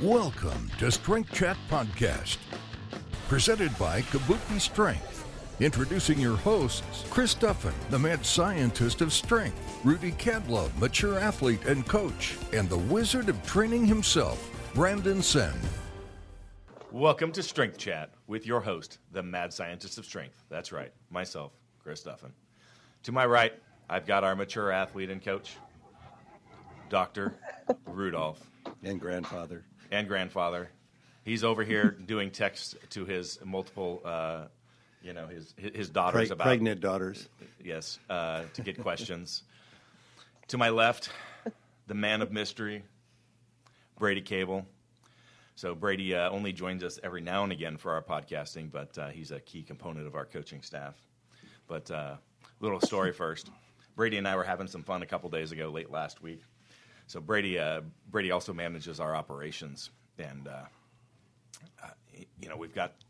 Welcome to Strength Chat Podcast, presented by Kabuki Strength. Introducing your hosts, Chris Duffin, the mad scientist of strength, Rudy Cadlove, mature athlete and coach, and the wizard of training himself, Brandon Sen. Welcome to Strength Chat with your host, the mad scientist of strength. That's right, myself, Chris Duffin. To my right, I've got our mature athlete and coach, Dr. Rudolph. And grandfather. He's over here doing texts to his multiple, his daughters about pregnant daughters. Yes, to get questions. To my left, the man of mystery, Brady Cable. So Brady only joins us every now and again for our podcasting, but he's a key component of our coaching staff. But little story first. Brady and I were having some fun a couple days ago, late last week. So Brady also manages our operations, and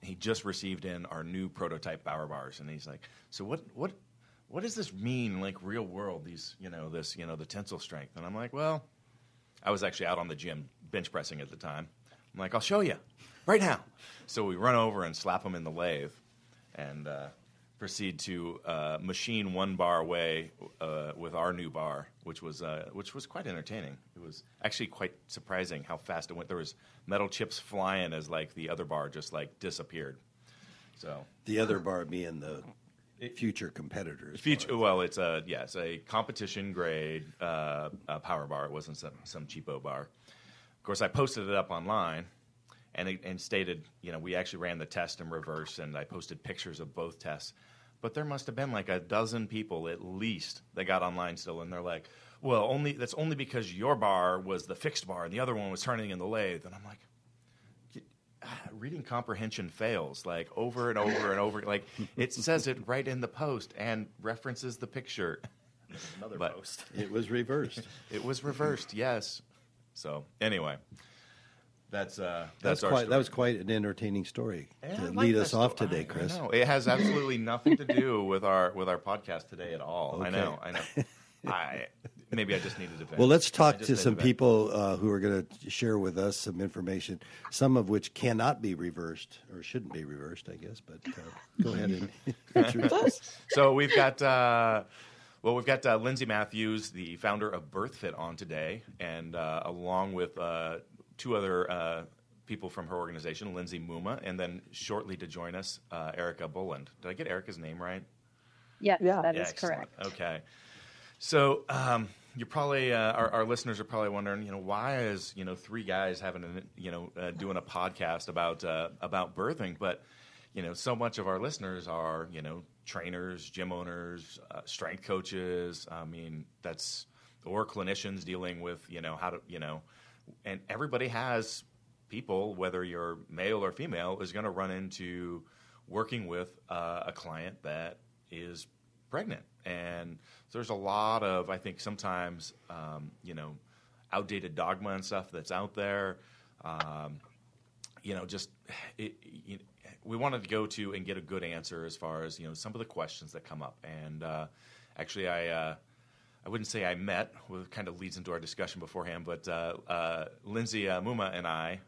he just received in our new prototype power bars, and he's like, so what does this mean, like real world? The tensile strength, and I'm like, well, I was actually out on the gym bench pressing at the time. I'm like, I'll show you right now. So we run over and slap them in the lathe, and proceed to machine one bar away with our new bar, which was quite entertaining. It was actually quite surprising how fast it went. There was metal chips flying as like the other bar just like disappeared. So the other bar being the future competitors. Well, it's a competition grade power bar. It wasn't some cheapo bar. Of course, I posted it up online. And stated, we actually ran the test in reverse, and I posted pictures of both tests. But there must have been like a dozen people at least that got online still, and they're like, well, that's only because your bar was the fixed bar, and the other one was turning in the lathe. And I'm like, reading comprehension fails, like over and over and over. Like it says it right in the post and references the picture. Another post. It was reversed. It was reversed, yes. So anyway. That was quite an entertaining story to lead us off today, Chris. I know. It has absolutely nothing to do with our podcast today at all. Okay. I know. Maybe I just needed to vent. Well, let's talk to some people who are going to share with us some information, some of which cannot be reversed or shouldn't be reversed, I guess. But go ahead and introduce. So we've got. We've got Lindsey Mathews, the founder of BIRTHFIT, on today, and along with two other people from her organization, Lindsey Mumma, and then shortly to join us, Erica Boland. Did I get Erica's name right? Yes, that is excellent. Correct. Okay. So you're probably our listeners are probably wondering, why is three guys having doing a podcast about birthing, but so much of our listeners are trainers, gym owners, strength coaches. Or clinicians dealing with how to and everybody has people, whether you're male or female, is going to run into working with a client that is pregnant. And so there's a lot of, I think, sometimes, outdated dogma and stuff that's out there. We wanted to go to and get a good answer as far as, some of the questions that come up. And actually, I wouldn't say I met, what kind of leads into our discussion beforehand, but Lindsey Mumma and I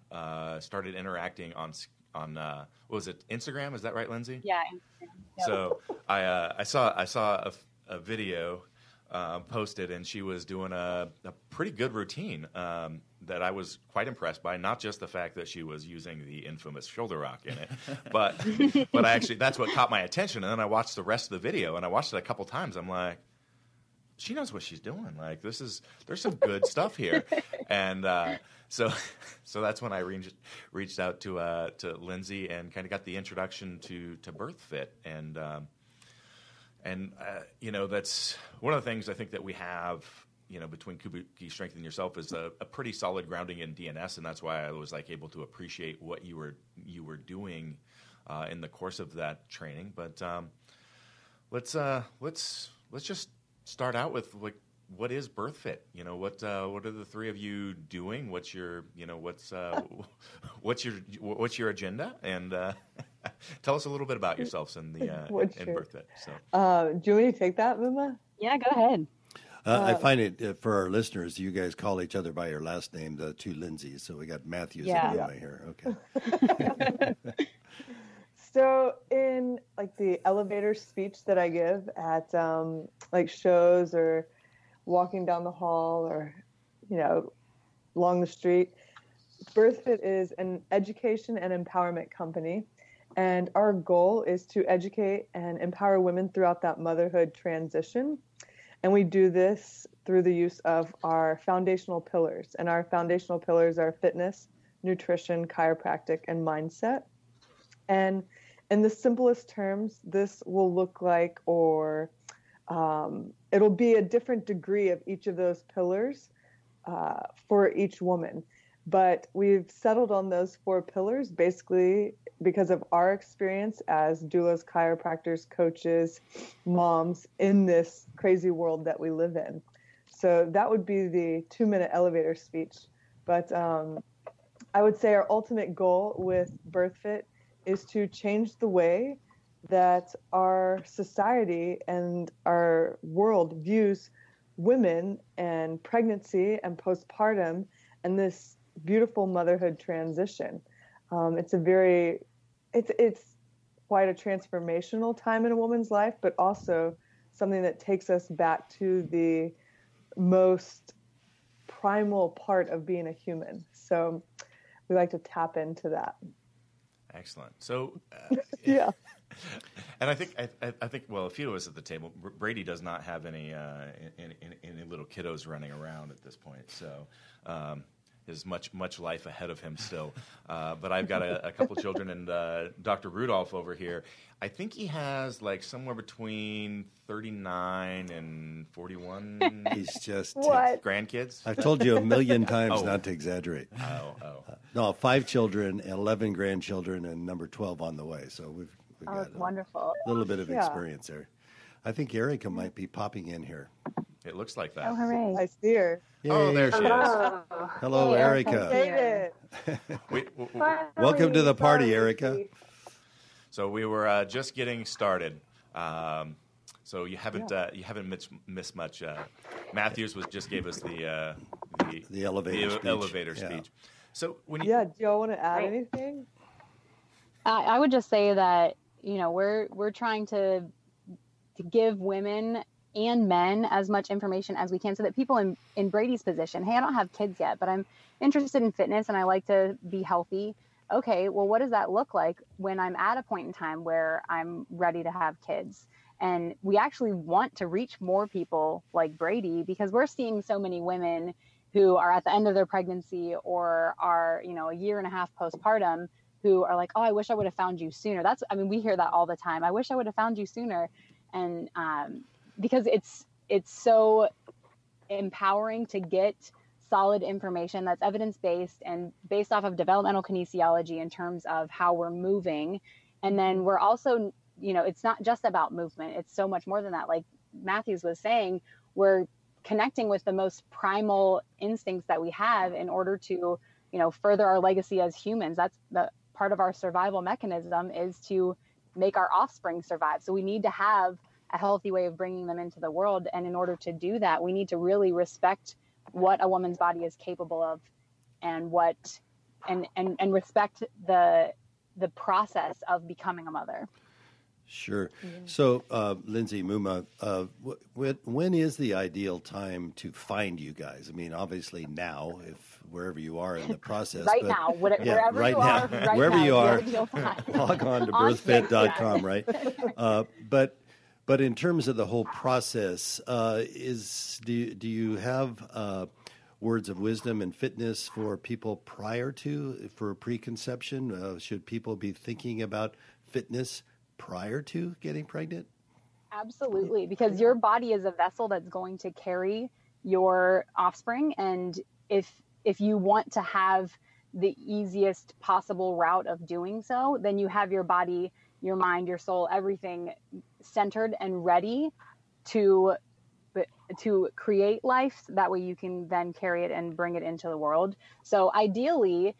started interacting on what was it, Instagram? Is that right, Lindsey? Yeah, Instagram. Yep. So I saw a video posted, and she was doing a pretty good routine that I was quite impressed by. Not just the fact that she was using the infamous shoulder rock in it, but actually that's what caught my attention. And then I watched the rest of the video, and I watched it a couple times. I'm like, she knows what she's doing. Like there's some good stuff here, and so that's when I reached out to Lindsey and kind of got the introduction to BIRTHFIT, and that's one of the things I think that we have between Kabuki Strength and yourself is a pretty solid grounding in DNS, and that's why I was like able to appreciate what you were doing in the course of that training. But let's just start out with like, what is BIRTHFIT? What are the three of you doing? What's your agenda? And tell us a little bit about yourselves in BIRTHFIT. Do you want me to take that, Mumma? Yeah, go ahead. I find it for our listeners, you guys call each other by your last name, the two Lindseys. So we got Mathews and Mumma here. Okay. So in like the elevator speech that I give at like shows or walking down the hall or, along the street, BIRTHFIT is an education and empowerment company. And our goal is to educate and empower women throughout that motherhood transition. And we do this through the use of our foundational pillars. And our foundational pillars are fitness, nutrition, chiropractic, and mindset. And in the simplest terms, this will look like, or it'll be a different degree of each of those pillars for each woman. But we've settled on those 4 pillars basically because of our experience as doulas, chiropractors, coaches, moms in this crazy world that we live in. So that would be the 2-minute elevator speech. But I would say our ultimate goal with BIRTHFIT is to change the way that our society and our world views women and pregnancy and postpartum and this beautiful motherhood transition. It's quite a transformational time in a woman's life, but also something that takes us back to the most primal part of being a human. So we like to tap into that. Excellent. So, yeah. And I think, well, a few of us at the table, Brady does not have any little kiddos running around at this point. So, there's much life ahead of him still. But I've got a couple children, and Dr. Rudolph over here, I think he has like somewhere between 39 and 41 He's just grandkids. I've told you a million times not to exaggerate. No, 5 children, 11 grandchildren, and number 12 on the way. So we've got wonderful. a little bit of experience there. I think Erica might be popping in here. It looks like that. Oh, hooray. I see her. Yay. Oh, there she is. Hello, Erica. Made it. Welcome to the party, Erica. So we were just getting started. So you haven't missed much. Mathews just gave us the elevator speech. Yeah. So when do y'all want to add anything? I would just say that we're trying to give women and men as much information as we can so that people in Brady's position, hey, I don't have kids yet, but I'm interested in fitness and I like to be healthy. Okay, well, what does that look like when I'm at a point in time where I'm ready to have kids? And we actually want to reach more people like Brady because we're seeing so many women who are at the end of their pregnancy or are, a year and a half postpartum who are like, oh, I wish I would have found you sooner. We hear that all the time. I wish I would have found you sooner. And because it's so empowering to get solid information that's evidence-based and based off of developmental kinesiology in terms of how we're moving. And then we're also, it's not just about movement. It's so much more than that. Like Mathews was saying, we're connecting with the most primal instincts that we have in order to, further our legacy as humans. That's the part of our survival mechanism is to make our offspring survive. So we need to have a healthy way of bringing them into the world. And in order to do that, we need to really respect what a woman's body is capable of and and respect the process of becoming a mother. Sure. So, Lindsey, Mumma, when is the ideal time to find you guys? I mean, obviously now, if wherever you are in the process. Now, wherever right you now, are, right wherever now, you are, log on to birthfit.com, right? But in terms of the whole process, do you have words of wisdom and fitness for people for preconception? Should people be thinking about fitness prior to getting pregnant? Absolutely, because your body is a vessel that's going to carry your offspring, and if you want to have the easiest possible route of doing so, then you have your body, your mind, your soul, everything centered and ready to to create life. That way you can then carry it and bring it into the world. So ideally,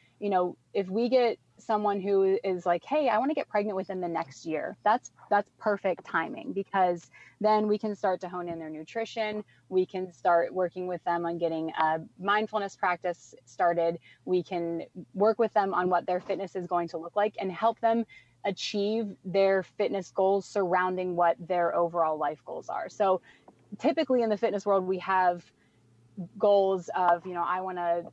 if we get someone who is like, hey, I want to get pregnant within the next year, that's perfect timing, because then we can start to hone in their nutrition. We can start working with them on getting a mindfulness practice started. We can work with them on what their fitness is going to look like and help them achieve their fitness goals surrounding what their overall life goals are. So typically in the fitness world, we have goals of, I want to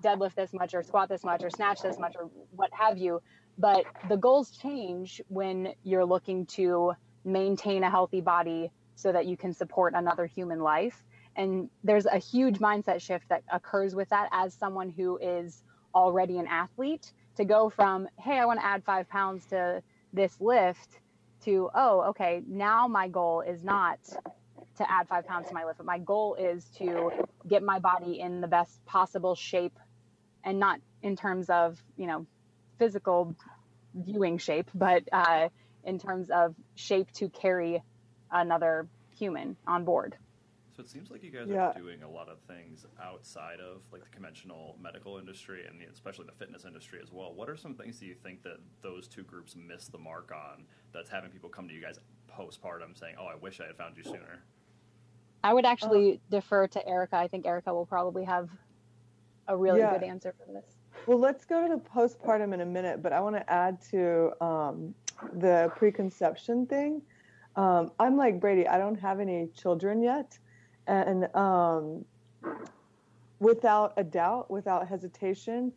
deadlift this much or squat this much or snatch this much or what have you. But the goals change when you're looking to maintain a healthy body so that you can support another human life. And there's a huge mindset shift that occurs with that as someone who is already an athlete, to go from, hey, I want to add 5 pounds to this lift, to, oh, okay, now my goal is not to add 5 pounds to my lift, but my goal is to get my body in the best possible shape, and not in terms of, physical viewing shape, but in terms of shape to carry another human on board. So it seems like you guys are doing a lot of things outside of like the conventional medical industry and especially the fitness industry as well. What are some things that you think that those two groups miss the mark on that's having people come to you guys postpartum saying, oh, I wish I had found you sooner? I would actually defer to Erica. I think Erica will probably have a really good answer for this. Well, let's go to the postpartum in a minute, but I want to add to the preconception thing. I'm like Brady. I don't have any children yet. And without a doubt, without hesitation,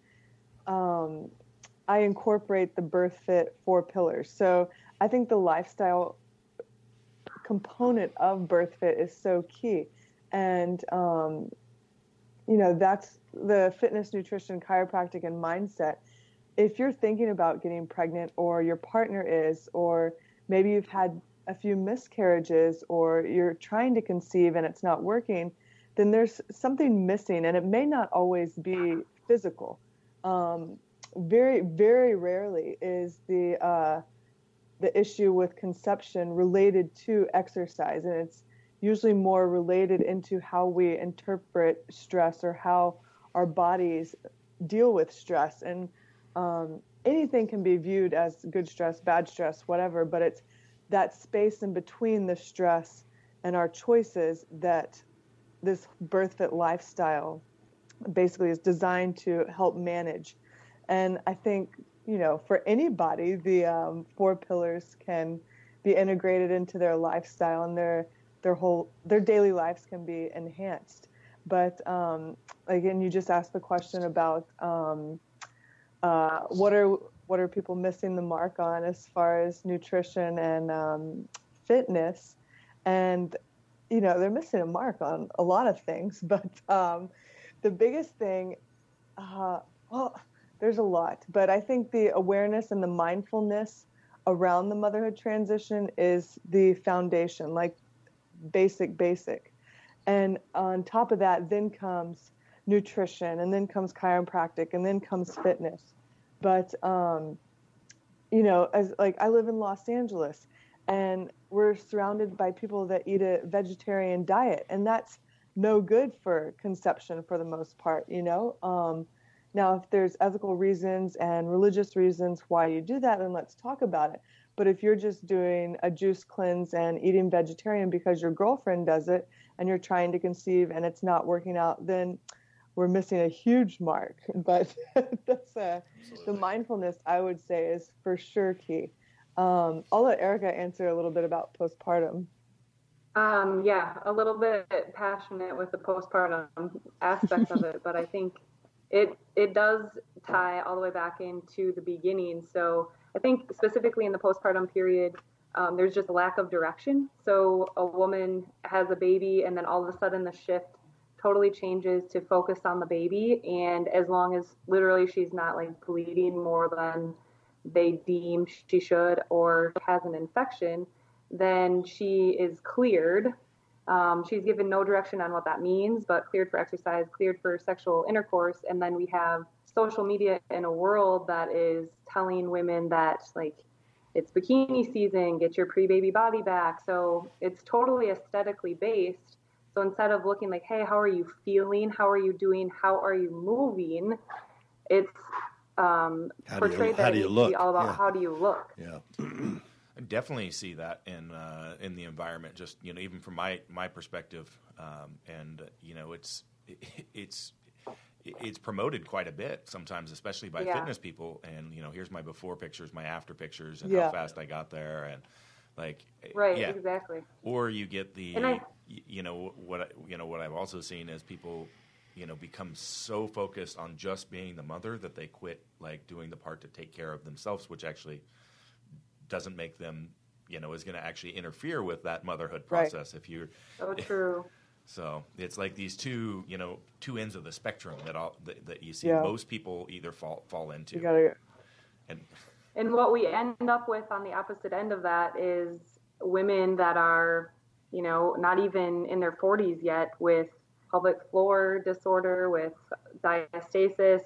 I incorporate the BIRTHFIT 4 pillars. So I think the lifestyle component of BIRTHFIT is so key. And, that's the fitness, nutrition, chiropractic, and mindset. If you're thinking about getting pregnant, or your partner is, or maybe you've had a few miscarriages, or you're trying to conceive and it's not working, then there's something missing, and it may not always be physical. Very, very rarely is the issue with conception related to exercise, and it's usually more related into how we interpret stress or how our bodies deal with stress. And anything can be viewed as good stress, bad stress, whatever, but it's that space in between the stress and our choices that this BIRTHFIT lifestyle basically is designed to help manage. And I think, for anybody, the 4 pillars can be integrated into their lifestyle, and their daily lives can be enhanced. But again, you just asked the question about what are people missing the mark on as far as nutrition and fitness. And, they're missing a mark on a lot of things. But the biggest thing, there's a lot. But I think the awareness and the mindfulness around the motherhood transition is the foundation, like basic. And on top of that, then comes nutrition, and then comes chiropractic, and then comes fitness. But, as I live in Los Angeles, and we're surrounded by people that eat a vegetarian diet, and that's no good for conception for the most part, Now, if there's ethical reasons and religious reasons why you do that, then let's talk about it. But if you're just doing a juice cleanse and eating vegetarian because your girlfriend does it and you're trying to conceive and it's not working out, then we're missing a huge mark. But that's the mindfulness, I would say, is for sure key. I'll let Erica answer a little bit about postpartum. A little bit passionate with the postpartum aspect of it, but I think it does tie all the way back into the beginning. So I think specifically in the postpartum period, there's just a lack of direction. So a woman has a baby, and then all of a sudden the shift totally changes to focus on the baby. And as long as literally she's not like bleeding more than they deem she should, or has an infection, then she is cleared. She's given no direction on what that means, but cleared for exercise, cleared for sexual intercourse. And then we have social media in a world that is telling women that, like, it's bikini season, get your pre-baby body back. So it's totally aesthetically based. So instead of looking like, hey, how are you feeling? How are you doing? How are you moving? It's portrayed that it needs to be all about how do you look. Yeah. I definitely see that in the environment, just, you know, even from my perspective, and you know, it's promoted quite a bit sometimes, especially by fitness people. And you know, here's my before pictures, my after pictures, and how fast I got there, and like exactly. Or you get the what I've also seen is people, you know, become so focused on just being the mother that they quit like doing the part to take care of themselves, which actually doesn't make them, you know, is going to actually interfere with that motherhood process. If you're so true. So it's like these two ends of the spectrum that you see most people either fall into. And what we end up with on the opposite end of that is women that are, you know, not even in their 40s yet, with pelvic floor disorder, with diastasis,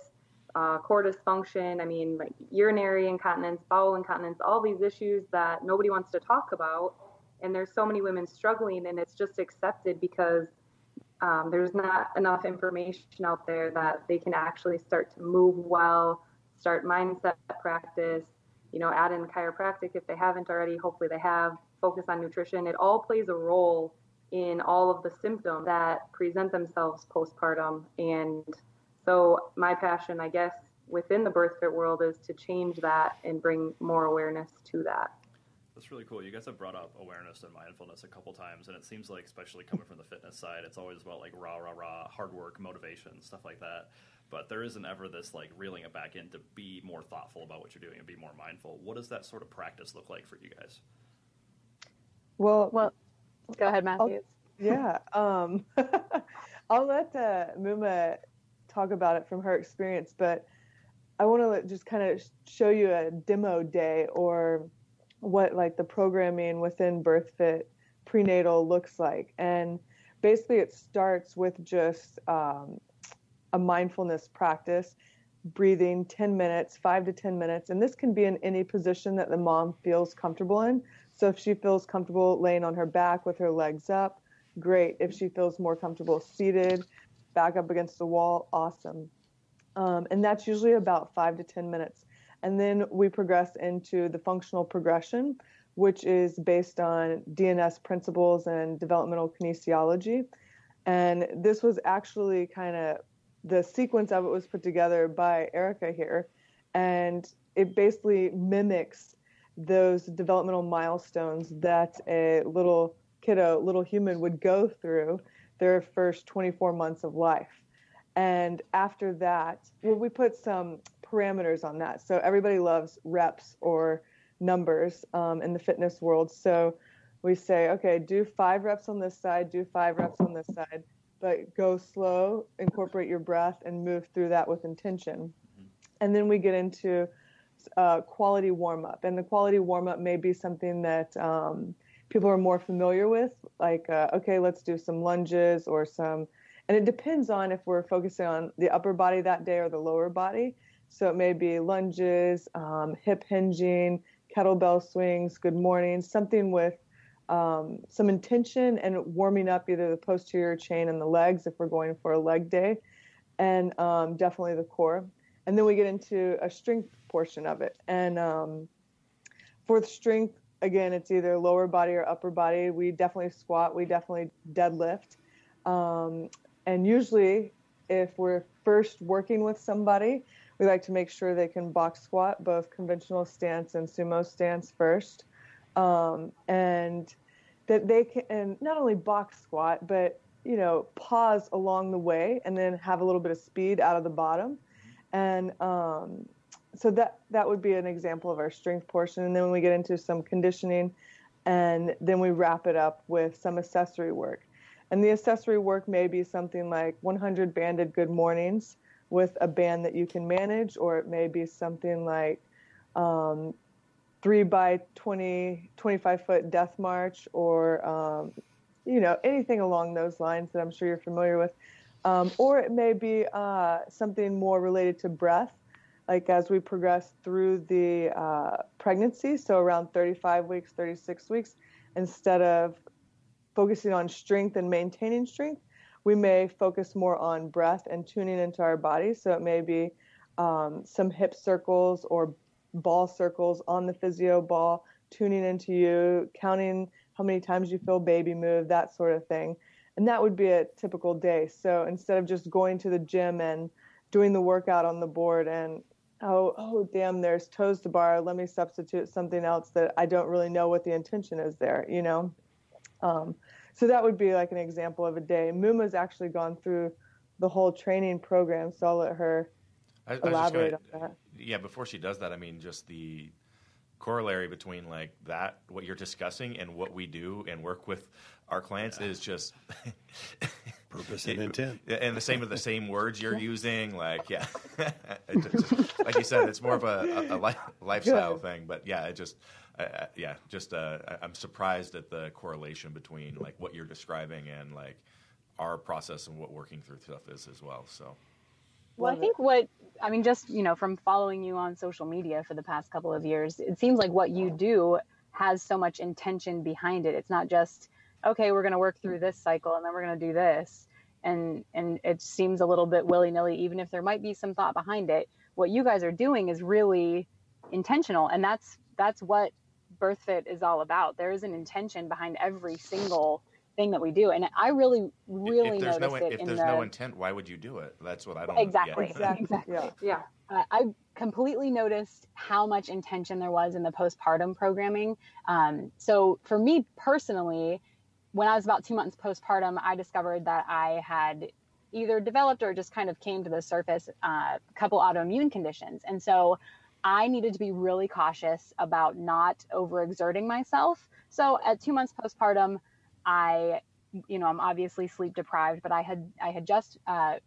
core dysfunction, I mean, like urinary incontinence, bowel incontinence, all these issues that nobody wants to talk about. And there's so many women struggling, and it's just accepted because there's not enough information out there that they can actually start to move well, start mindset practice, you know, add in chiropractic if they haven't already. Hopefully they have. Focus on nutrition. It all plays a role in all of the symptoms that present themselves postpartum. And so my passion, I guess, within the BIRTHFIT world is to change that and bring more awareness to that. That's really cool. You guys have brought up awareness and mindfulness a couple times, and it seems like, especially coming from the fitness side, it's always about like rah, hard work, motivation, stuff like that. But there isn't ever this like reeling it back in to be more thoughtful about what you're doing and be more mindful. What does that sort of practice look like for you guys? Well, go ahead, Mathews. I'll let Mumma talk about it from her experience, but I want to just kind of show you a demo day or what like the programming within BIRTHFIT prenatal looks like. And basically it starts with just a mindfulness practice, breathing 10 minutes, 5 to 10 minutes. And this can be in any position that the mom feels comfortable in. So if she feels comfortable laying on her back with her legs up, great. If she feels more comfortable seated, back up against the wall, awesome. And that's usually about 5 to 10 minutes. And then we progress into the functional progression, which is based on DNS principles and developmental kinesiology. And this was actually kind of the sequence of it was put together by Erica here. And it basically mimics those developmental milestones that a little human would go through their first 24 months of life. And after that, we put some parameters on that. So everybody loves reps or numbers in the fitness world. So we say, okay, do 5 reps on this side, do 5 reps on this side, but go slow, incorporate your breath, and move through that with intention. And then we get into quality warm-up. And the quality warm-up may be something that people are more familiar with, like, okay, let's do some lunges or some, and it depends on if we're focusing on the upper body that day or the lower body. So it may be lunges, hip hinging, kettlebell swings, good morning, something with some intention and warming up either the posterior chain and the legs if we're going for a leg day, and definitely the core. And then we get into a strength portion of it. And for the strength, again, it's either lower body or upper body. We definitely squat. We definitely deadlift. And usually if we're first working with somebody, we like to make sure they can box squat, both conventional stance and sumo stance first. And that they can not only box squat, but, you know, pause along the way and then have a little bit of speed out of the bottom. And so that would be an example of our strength portion. And then when we get into some conditioning, and then we wrap it up with some accessory work. And the accessory work may be something like 100 banded good mornings with a band that you can manage, or it may be something like 3 by 20, 25-foot death march, or, you know, anything along those lines that I'm sure you're familiar with. Or it may be something more related to breath, like as we progress through the pregnancy, so around 35 weeks, 36 weeks, instead of focusing on strength and maintaining strength, we may focus more on breath and tuning into our body. So it may be some hip circles or ball circles on the physio ball, tuning into you, counting how many times you feel baby move, that sort of thing. And that would be a typical day. So instead of just going to the gym and doing the workout on the board and, oh, damn, there's toes to bar, let me substitute something else that I don't really know what the intention is there, you know? So that would be like an example of a day. Mumma's actually gone through the whole training program, so I'll let her elaborate on that. Yeah, before she does that, I mean, just the corollary between like that, what you're discussing, and what we do and work with our clients is just purpose and intent. And the same words you're using, like, yeah. Just, like you said, it's more of a lifestyle thing, but yeah, it just, I'm surprised at the correlation between like what you're describing and like our process and what working through stuff is as well. So. Well, I think just, from following you on social media for the past couple of years, it seems like what you do has so much intention behind it. It's not just, okay, we're going to work through this cycle and then we're going to do this. And it seems a little bit willy-nilly, even if there might be some thought behind it. What you guys are doing is really intentional. And that's what BIRTHFIT is all about. There is an intention behind every single thing that we do, and I really noticed it. If there's no intent, why would you do it? That's what I don't exactly. Yeah. I completely noticed how much intention there was in the postpartum programming. So for me personally, when I was about 2 months postpartum, I discovered that I had either developed or just kind of came to the surface a couple autoimmune conditions, and so I needed to be really cautious about not overexerting myself. So at 2 months postpartum, I'm obviously sleep deprived, but I had just, I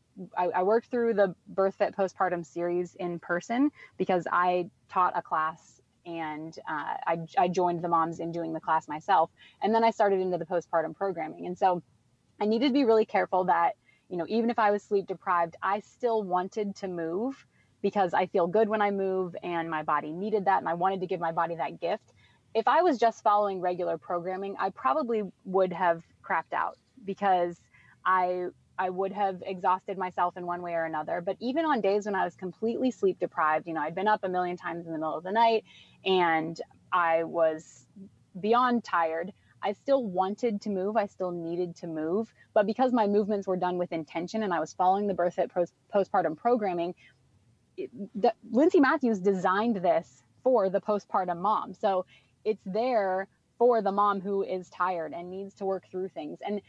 worked through the BIRTHFIT postpartum series in person because I taught a class and I joined the moms in doing the class myself. And then I started into the postpartum programming. And so I needed to be really careful that, even if I was sleep deprived, I still wanted to move because I feel good when I move and my body needed that. And I wanted to give my body that gift. If I was just following regular programming, I probably would have crapped out because I would have exhausted myself in one way or another. But even on days when I was completely sleep deprived, I'd been up a million times in the middle of the night and I was beyond tired, I still wanted to move. I still needed to move. But because my movements were done with intention and I was following the BIRTHFIT postpartum programming, Lindsey Mathews designed this for the postpartum mom. So it's there for the mom who is tired and needs to work through things. And,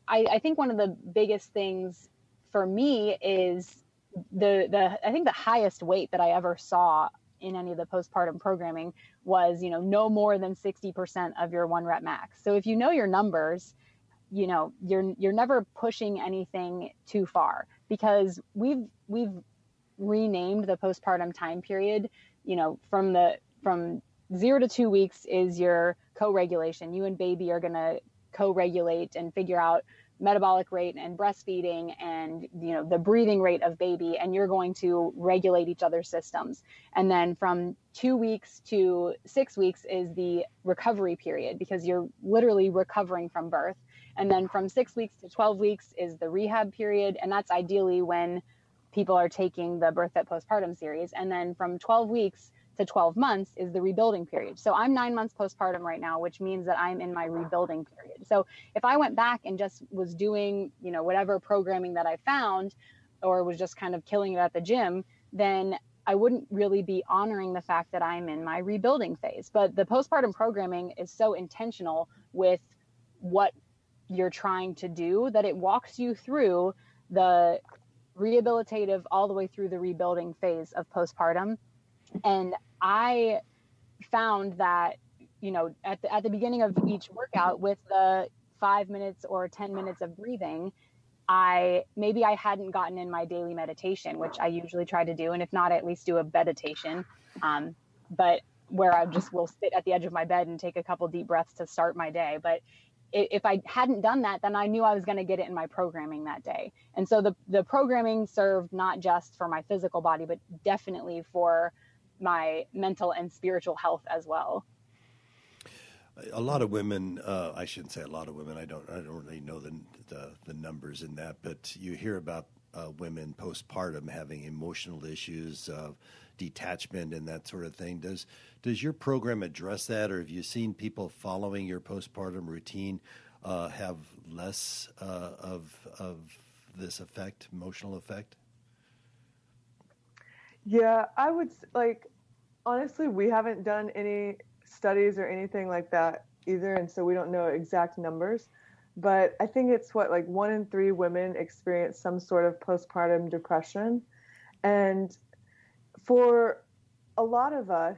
I think one of the biggest things for me is I think the highest weight that I ever saw in any of the postpartum programming was, no more than 60% of your 1 rep max. So if you know your numbers, you're never pushing anything too far because we've renamed the postpartum time period, from 0 to 2 weeks is your co-regulation. You and baby are going to co-regulate and figure out metabolic rate and breastfeeding and, the breathing rate of baby. And you're going to regulate each other's systems. And then from 2 weeks to 6 weeks is the recovery period because you're literally recovering from birth. And then from 6 weeks to 12 weeks is the rehab period. And that's ideally when people are taking the BIRTHFIT postpartum series. And then from 12 weeks to 12 months is the rebuilding period. So I'm 9 months postpartum right now, which means that I'm in my rebuilding period. So if I went back and just was doing, whatever programming that I found or was just kind of killing it at the gym, then I wouldn't really be honoring the fact that I'm in my rebuilding phase. But the postpartum programming is so intentional with what you're trying to do that it walks you through the rehabilitative all the way through the rebuilding phase of postpartum. And I found that, at the beginning of each workout with the 5 minutes or 10 minutes of breathing, I hadn't gotten in my daily meditation, which I usually try to do. And if not, at least do a meditation. But where I just will sit at the edge of my bed and take a couple deep breaths to start my day. But if I hadn't done that, then I knew I was going to get it in my programming that day. And so the programming served not just for my physical body, but definitely for my mental and spiritual health as well. A lot of women, I shouldn't say a lot of women. I don't really know the numbers in that, but you hear about women postpartum having emotional issues, detachment, and that sort of thing. Does your program address that, or have you seen people following your postpartum routine have less of this effect, emotional effect? Yeah, I would honestly, we haven't done any studies or anything like that either, and so we don't know exact numbers. But I think it's 1 in 3 women experience some sort of postpartum depression, and for a lot of us,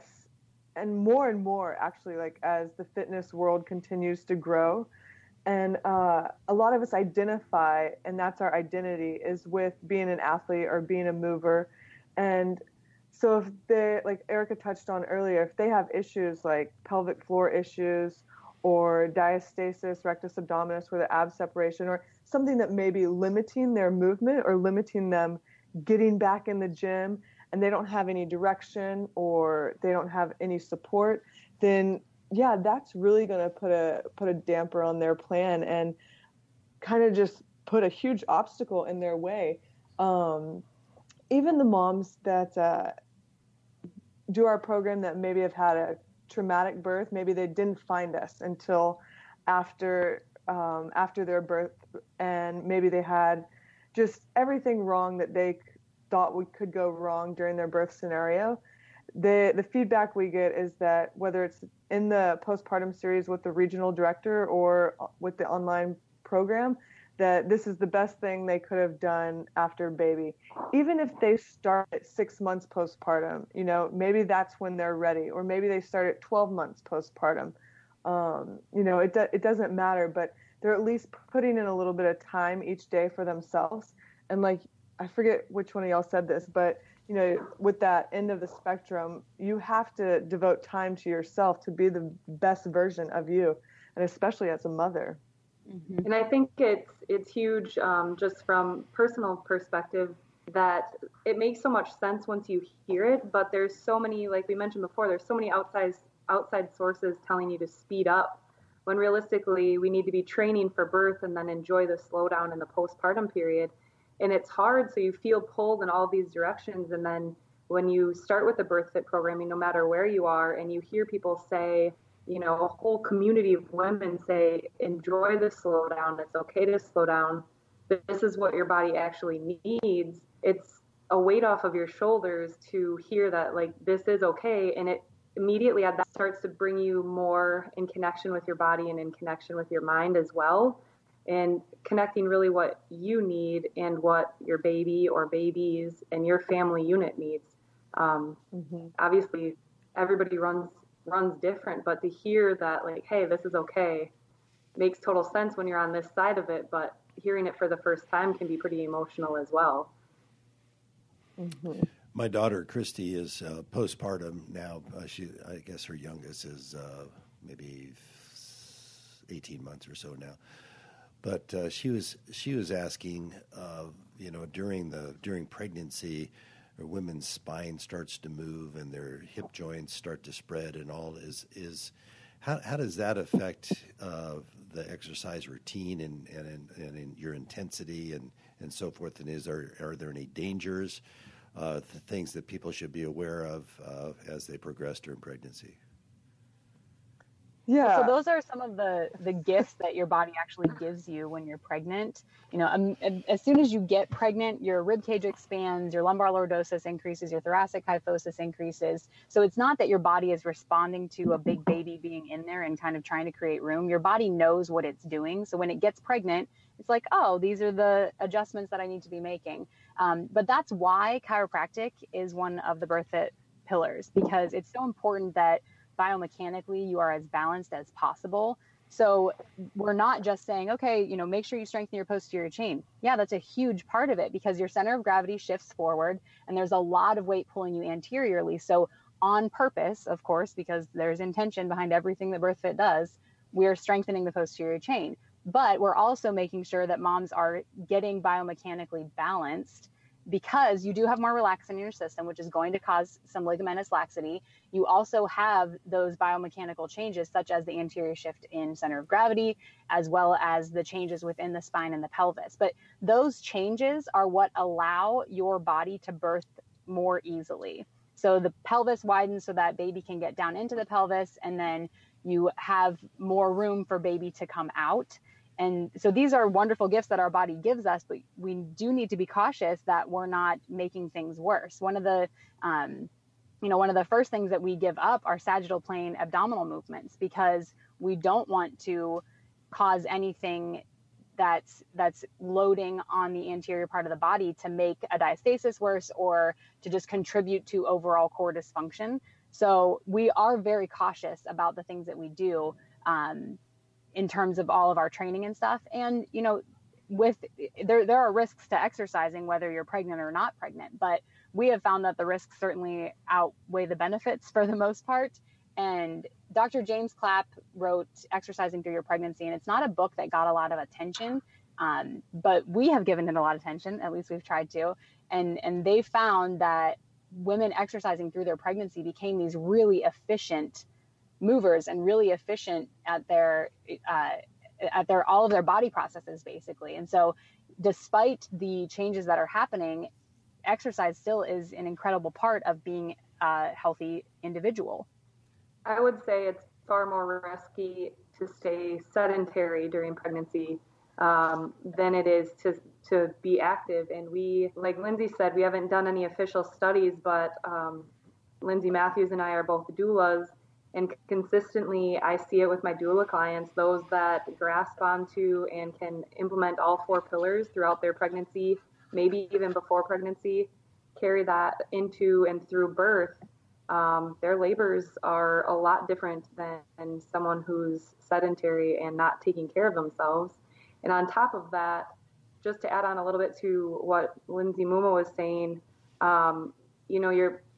and more actually, as the fitness world continues to grow, and a lot of us identify, and that's our identity, is with being an athlete or being a mover. And so if they, like Erica touched on earlier, if they have issues like pelvic floor issues or diastasis rectus abdominis, where the ab separation, or something that may be limiting their movement or limiting them getting back in the gym, and they don't have any direction or they don't have any support, then yeah, that's really going to put a damper on their plan and kind of just put a huge obstacle in their way. Even the moms that do our program that maybe have had a traumatic birth, maybe they didn't find us until after their birth, and maybe they had just everything wrong that they thought could go wrong during their birth scenario. The feedback we get is that whether it's in the postpartum series with the regional director or with the online program, that this is the best thing they could have done after baby. Even if they start at 6 months postpartum, maybe that's when they're ready, or maybe they start at 12 months postpartum. It doesn't matter, but they're at least putting in a little bit of time each day for themselves. And I forget which one of y'all said this, but with that end of the spectrum, you have to devote time to yourself to be the best version of you, and especially as a mother. Mm-hmm. And I think it's huge, just from personal perspective, that it makes so much sense once you hear it, but there's so many, like we mentioned before, there's so many outside sources telling you to speed up, when realistically we need to be training for birth and then enjoy the slowdown in the postpartum period. And it's hard, so you feel pulled in all these directions. And then when you start with the BIRTHFIT programming, no matter where you are, and you hear people say, a whole community of women say, enjoy the slowdown, it's okay to slow down, this is what your body actually needs. It's a weight off of your shoulders to hear that, this is okay. And it immediately that starts to bring you more in connection with your body and in connection with your mind as well. And connecting really what you need and what your baby or babies and your family unit needs. Obviously, everybody runs different, but to hear that, hey, this is okay, makes total sense when you're on this side of it, but hearing it for the first time can be pretty emotional as well. Mm-hmm. My daughter, Christy, is postpartum now. I guess her youngest is maybe 18 months or so now. But she was asking, during pregnancy, her women's spine starts to move and their hip joints start to spread, and all how does that affect the exercise routine and in your intensity and so forth? And are there any dangers, the things that people should be aware of as they progress during pregnancy? Yeah. So those are some of the gifts that your body actually gives you when you're pregnant. As soon as you get pregnant, your rib cage expands, your lumbar lordosis increases, your thoracic kyphosis increases. So it's not that your body is responding to a big baby being in there and kind of trying to create room. Your body knows what it's doing. So when it gets pregnant, it's like, oh, these are the adjustments that I need to be making. But that's why chiropractic is one of the BIRTHFIT pillars, because it's so important that biomechanically you are as balanced as possible. So we're not just saying, okay, make sure you strengthen your posterior chain. Yeah, that's a huge part of it, because your center of gravity shifts forward and there's a lot of weight pulling you anteriorly. So on purpose, of course, because there's intention behind everything that BIRTHFIT does, we're strengthening the posterior chain. But we're also making sure that moms are getting biomechanically balanced because you do have more relaxin in your system, which is going to cause some ligamentous laxity. You also have those biomechanical changes, such as the anterior shift in center of gravity, as well as the changes within the spine and the pelvis. But those changes are what allow your body to birth more easily. So the pelvis widens so that baby can get down into the pelvis, and then you have more room for baby to come out. And so these are wonderful gifts that our body gives us, but we do need to be cautious that we're not making things worse. One of the first things that we give up are sagittal plane abdominal movements, because we don't want to cause anything that's loading on the anterior part of the body to make a diastasis worse or to just contribute to overall core dysfunction. So we are very cautious about the things that we do, in terms of all of our training and stuff. And, there are risks to exercising, whether you're pregnant or not pregnant, but we have found that the risks certainly outweigh the benefits for the most part. And Dr. James Clapp wrote Exercising Through Your Pregnancy, and it's not a book that got a lot of attention, but we have given it a lot of attention, at least we've tried to. And they found that women exercising through their pregnancy became these really efficient movers and really efficient at their all of their body processes, basically. And so despite the changes that are happening, exercise still is an incredible part of being a healthy individual. I would say it's far more risky to stay sedentary during pregnancy than it is to be active. And we, like Lindsey said, we haven't done any official studies, but Lindsey, Mathews, and I are both doulas. And consistently, I see it with my doula clients, those that grasp onto and can implement all 4 pillars throughout their pregnancy, maybe even before pregnancy, carry that into and through birth. Their labors are a lot different than someone who's sedentary and not taking care of themselves. And on top of that, just to add on a little bit to what Lindsey Mumma was saying,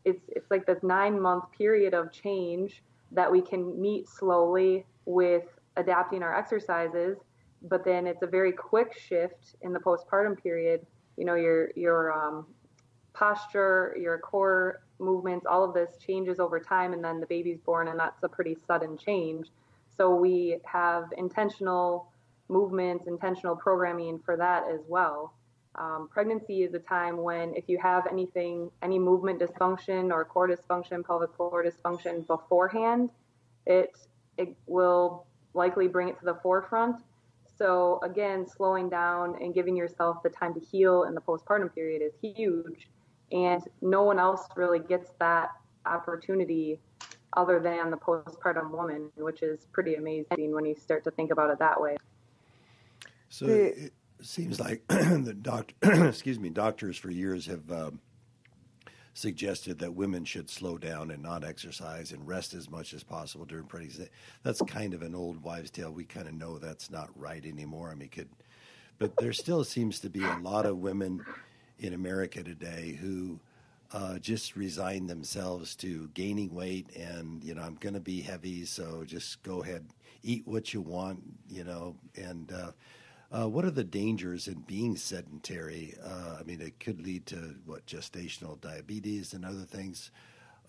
it's like this 9-month period of change that we can meet slowly with adapting our exercises, but then it's a very quick shift in the postpartum period. Your posture, your core movements, all of this changes over time, and then the baby's born, and that's a pretty sudden change. So we have intentional movements, intentional programming for that as well. Pregnancy is a time when if you have any movement dysfunction or core dysfunction, pelvic floor dysfunction beforehand, it will likely bring it to the forefront. So again, slowing down and giving yourself the time to heal in the postpartum period is huge. And no one else really gets that opportunity other than the postpartum woman, which is pretty amazing when you start to think about it that way. So it seems like the doctors for years have suggested that women should slow down and not exercise and rest as much as possible during pregnancy. That's kind of an old wives' tale. We kind of know that's not right anymore. But there still seems to be a lot of women in America today who just resign themselves to gaining weight and, I'm going to be heavy, so just go ahead, eat what you want, and what are the dangers in being sedentary? It could lead to gestational diabetes and other things.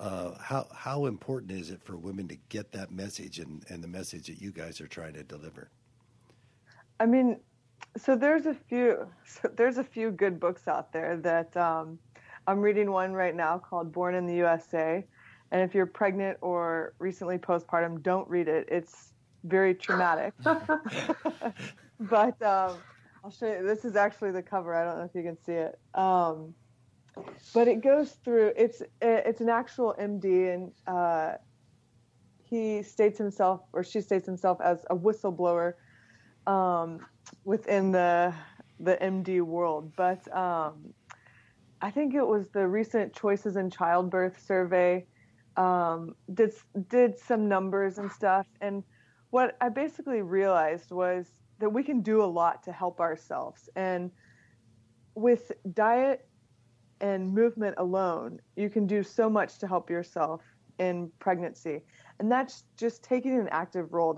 How important is it for women to get that message and the message that you guys are trying to deliver? So there's a few good books out there that I'm reading one right now called Born in the USA. And if you're pregnant or recently postpartum, don't read it. It's very traumatic. But I'll show you. This is actually the cover. I don't know if you can see it. But it goes through. It's an actual MD, and he states himself, or she states himself, as a whistleblower within the MD world. But I think it was the recent Choices in Childbirth survey did some numbers and stuff, and what I basically realized was that we can do a lot to help ourselves. And with diet and movement alone, you can do so much to help yourself in pregnancy. And that's just taking an active role.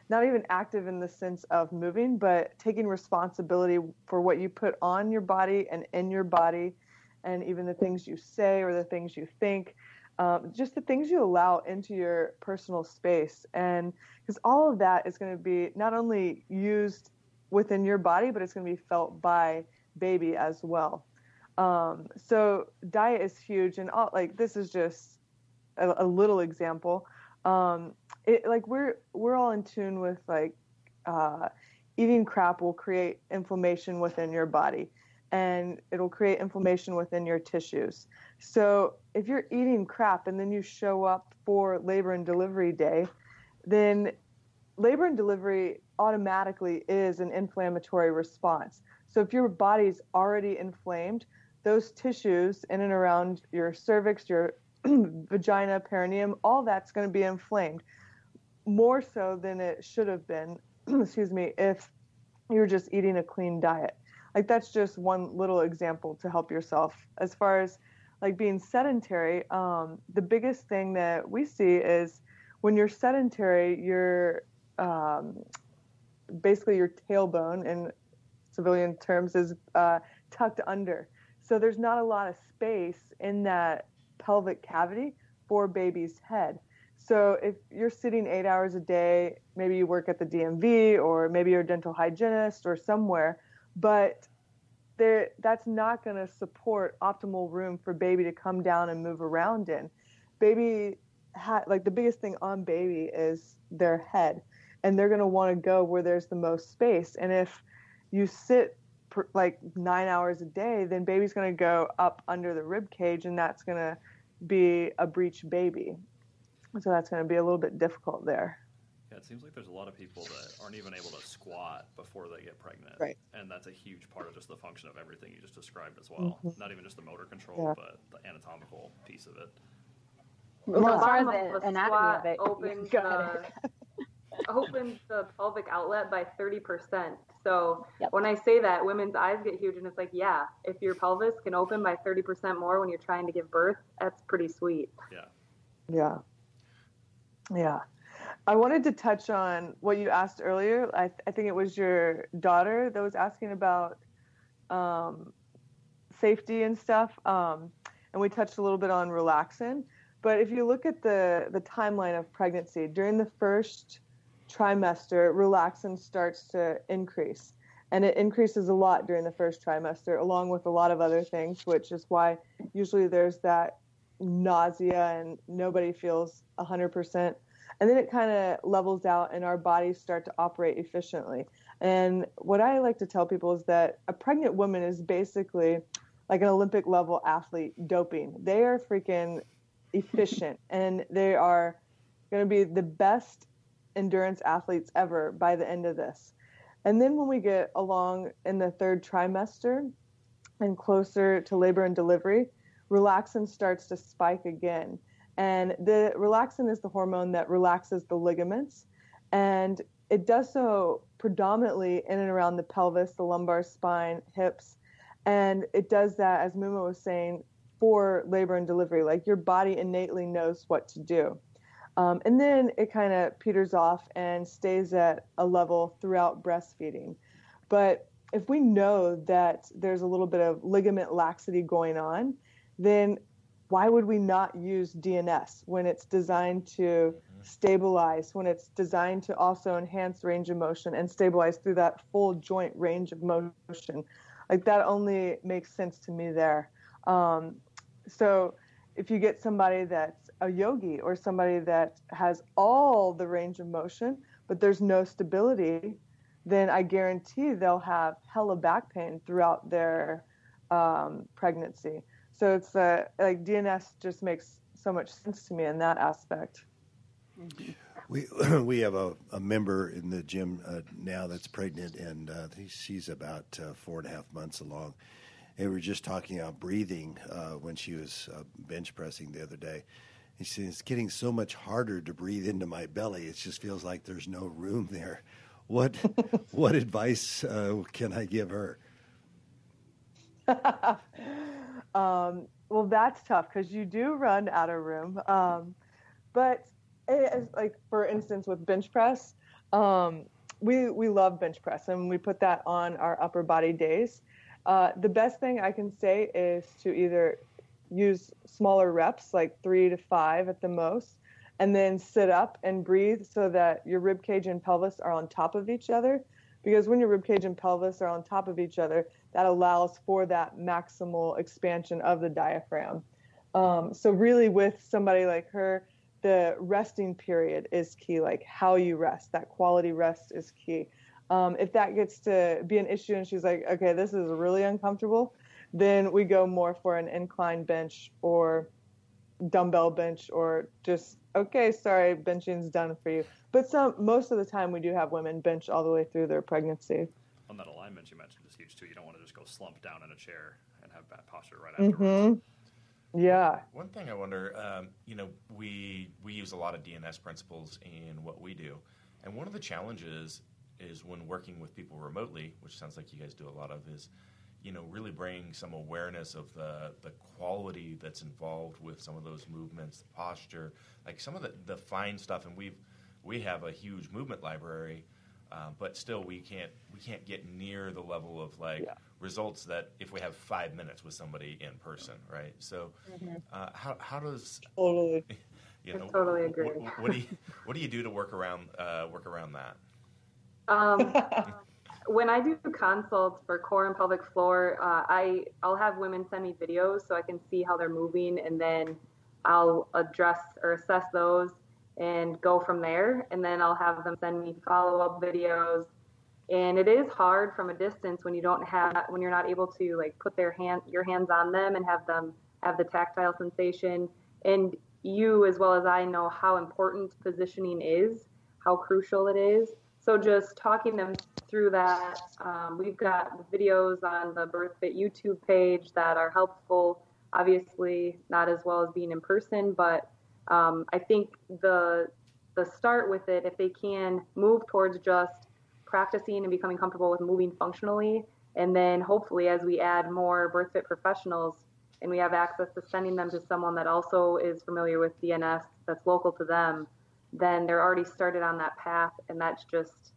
not even active in the sense of moving, but taking responsibility for what you put on your body and in your body, and even the things you say or the things you think, just the things you allow into your personal space. And because all of that is going to be not only used within your body, but it's going to be felt by baby as well. So diet is huge, and this is just a little example. We're all in tune with eating crap will create inflammation within your body, and it'll create inflammation within your tissues. So if you're eating crap and then you show up for labor and delivery day, then labor and delivery automatically is an inflammatory response. So if your body's already inflamed, those tissues in and around your cervix, your vagina, perineum, all that's going to be inflamed more so than it should have been, if you're just eating a clean diet. Like, that's just one little example to help yourself. As far as like being sedentary, the biggest thing that we see is when you're sedentary, you're basically your tailbone in civilian terms is tucked under. So there's not a lot of space in that pelvic cavity for baby's head. So if you're sitting 8 hours a day, maybe you work at the DMV or maybe you're a dental hygienist or somewhere, but that's not going to support optimal room for baby to come down and move around in. Baby, the biggest thing on baby is their head, and they're going to want to go where there's the most space. And if you sit 9 hours a day, then baby's going to go up under the rib cage, and that's going to be a breech baby. So that's going to be a little bit difficult there. Yeah, it seems like there's a lot of people that aren't even able to squat before they get pregnant. Right. And that's a huge part of just the function of everything you just described as well. Mm-hmm. Not even just the motor control, but the anatomical piece of it. Well, as far as the anatomy of it, opens the pelvic outlet by 30%. So when I say that, women's eyes get huge, and it's like, yeah, if your pelvis can open by 30% more when you're trying to give birth, that's pretty sweet. Yeah. I wanted to touch on what you asked earlier. I think it was your daughter that was asking about safety and stuff, and we touched a little bit on relaxin. But if you look at the timeline of pregnancy, during the first trimester, relaxin starts to increase. And it increases a lot during the first trimester, along with a lot of other things, which is why usually there's that nausea and nobody feels 100%. And then it kind of levels out and our bodies start to operate efficiently. And what I like to tell people is that a pregnant woman is basically like an Olympic level athlete doping. They are freaking efficient, and they are going to be the best endurance athletes ever by the end of this. And then when we get along in the third trimester and closer to labor and delivery, relaxin starts to spike again. And the relaxin is the hormone that relaxes the ligaments, and it does so predominantly in and around the pelvis, the lumbar spine, hips, and it does that, as Mumma was saying, for labor and delivery. Like, your body innately knows what to do. And then it kind of peters off and stays at a level throughout breastfeeding. But if we know that there's a little bit of ligament laxity going on, then why would we not use DNS when it's designed to stabilize, when it's designed to also enhance range of motion and stabilize through that full joint range of motion? Like, that only makes sense to me there. So if you get somebody that's a yogi or somebody that has all the range of motion, but there's no stability, then I guarantee they'll have hella back pain throughout their pregnancy. So it's like DNS just makes so much sense to me in that aspect. We have a member in the gym now that's pregnant, and she's about 4.5 months along. And we were just talking about breathing when she was bench pressing the other day. And she said, it's getting so much harder to breathe into my belly. It just feels like there's no room there. What advice can I give her? Well, that's tough because you do run out of room. But like, for instance, with bench press, we love bench press, and we put that on our upper body days. The best thing I can say is to either use smaller reps, like 3 to 5 at the most, and then sit up and breathe so that your rib cage and pelvis are on top of each other. Because when your rib cage and pelvis are on top of each other, that allows for that maximal expansion of the diaphragm. So really with somebody like her, the resting period is key, like how you rest, that quality rest is key. If that gets to be an issue and she's like, okay, this is really uncomfortable, then we go more for an incline bench or dumbbell bench, or just, okay, sorry, benching's done for you. But most of the time we do have women bench all the way through their pregnancy. On that alignment you mentioned is huge too. You don't want to just go slump down in a chair and have bad posture right afterwards. Yeah. One thing I wonder, we use a lot of DNS principles in what we do, and one of the challenges is when working with people remotely, which sounds like you guys do a lot of, is really bring some awareness of the quality that's involved with some of those movements, the posture, like some of the fine stuff. And we have a huge movement library, but still we can't get near the level of results that if we have 5 minutes with somebody in person, right? So how does totally I totally agree. What do you do to work around that? When I do consults for core and pelvic floor, I'll have women send me videos so I can see how they're moving, and then I'll address or assess those and go from there. And then I'll have them send me follow-up videos. And it is hard from a distance when you're not able to put your hands on them and have them have the tactile sensation. And you, as well as I, know how important positioning is, how crucial it is. So just talking them through that, we've got videos on the BIRTHFIT YouTube page that are helpful. Obviously, not as well as being in person, but I think the start with it, if they can move towards just practicing and becoming comfortable with moving functionally, and then hopefully as we add more BIRTHFIT professionals and we have access to sending them to someone that also is familiar with DNS that's local to them, then they're already started on that path, and that's just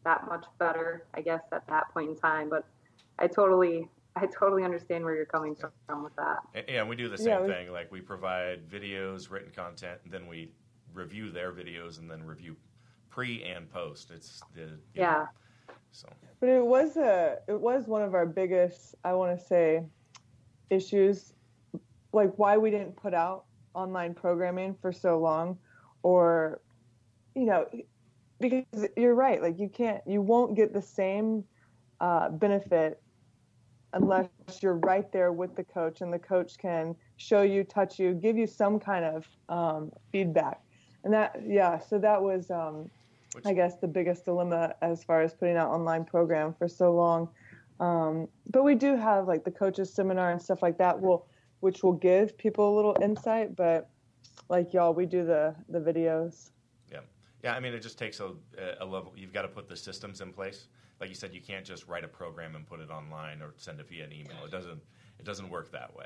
that much better, I guess, at that point in time. But I totally understand where you're coming from with that. Yeah, we do the same thing. Like, we provide videos, written content, and then we review their videos and then review pre and post. It's so. But it was one of our biggest, I want to say, issues, like why we didn't put out online programming for so long, or because you're right, like you won't get the same benefit unless you're right there with the coach, and the coach can show you, touch you, give you some kind of feedback. And so that was, I guess, the biggest dilemma as far as putting out online program for so long. But we do have the coaches seminar and stuff like that, which will give people a little insight, but like y'all, we do the videos. Yeah, I mean, it just takes a level. You've got to put the systems in place. Like you said, you can't just write a program and put it online or send it via an email. It doesn't work that way.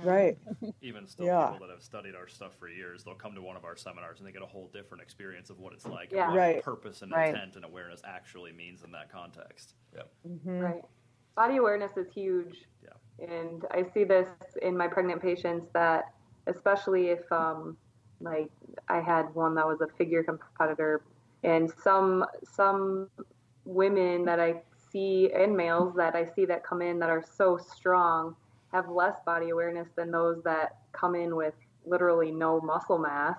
Right. Even still, people that have studied our stuff for years, they'll come to one of our seminars and they get a whole different experience of what it's like and what purpose and intent and awareness actually means in that context. Yeah. Mm-hmm. Right. Body awareness is huge. Yeah. And I see this in my pregnant patients, that especially if I had one that was a figure competitor, and some women that I see, and males that I see that come in that are so strong, have less body awareness than those that come in with literally no muscle mass.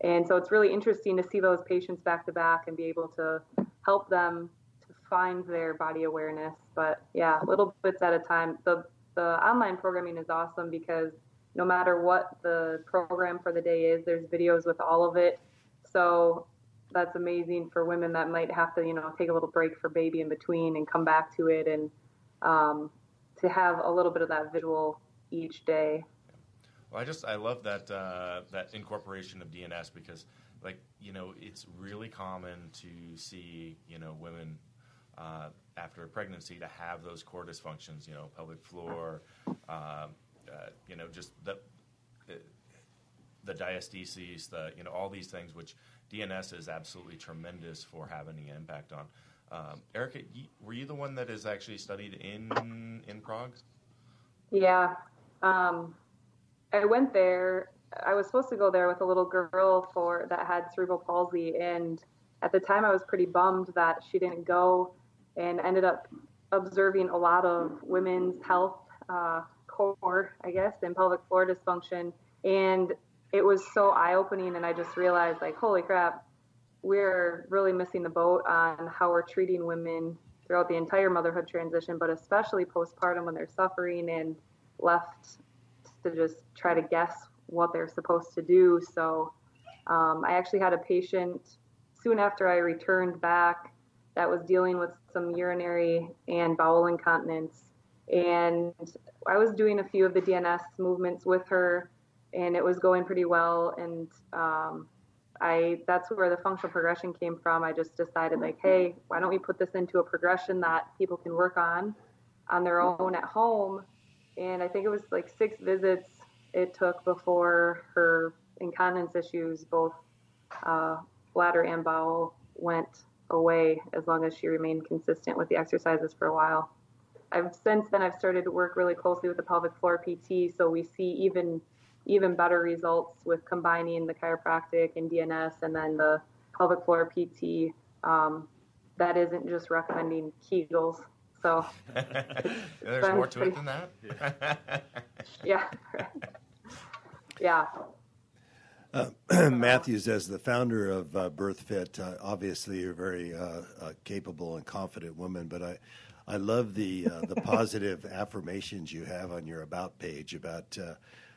And so it's really interesting to see those patients back to back and be able to help them to find their body awareness. But yeah, little bits at a time. The online programming is awesome because no matter what the program for the day is, there's videos with all of it. So that's amazing for women that might have to, take a little break for baby in between and come back to it, and to have a little bit of that visual each day. Well, I love that incorporation of DNS, because it's really common to see, women after a pregnancy to have those core dysfunctions, pelvic floor, just the diastasis, all these things, which DNS is absolutely tremendous for having an impact on. Erica, were you the one that is actually studied in Prague? Yeah. I went there. I was supposed to go there with a little girl that had cerebral palsy, and at the time I was pretty bummed that she didn't go, and ended up observing a lot of women's health core, I guess, and pelvic floor dysfunction, and it was so eye-opening, and I just realized, like, holy crap, we're really missing the boat on how we're treating women throughout the entire motherhood transition, but especially postpartum when they're suffering and left to just try to guess what they're supposed to do. So I actually had a patient soon after I returned back that was dealing with some urinary and bowel incontinence. And I was doing a few of the DNS movements with her, and it was going pretty well. And that's where the functional progression came from. I just decided, like, hey, why don't we put this into a progression that people can work on their own at home? And I think it was like 6 visits it took before her incontinence issues, both bladder and bowel, went away, as long as she remained consistent with the exercises for a while. Since then I've started to work really closely with the pelvic floor PT, so we see even better results with combining the chiropractic and DNS, and then the pelvic floor PT that isn't just recommending Kegels. So there's more to it than that. Yeah. Yeah. Mathews, as the founder of BIRTHFIT, obviously you're a very capable and confident woman, but I love the positive affirmations you have on your About page about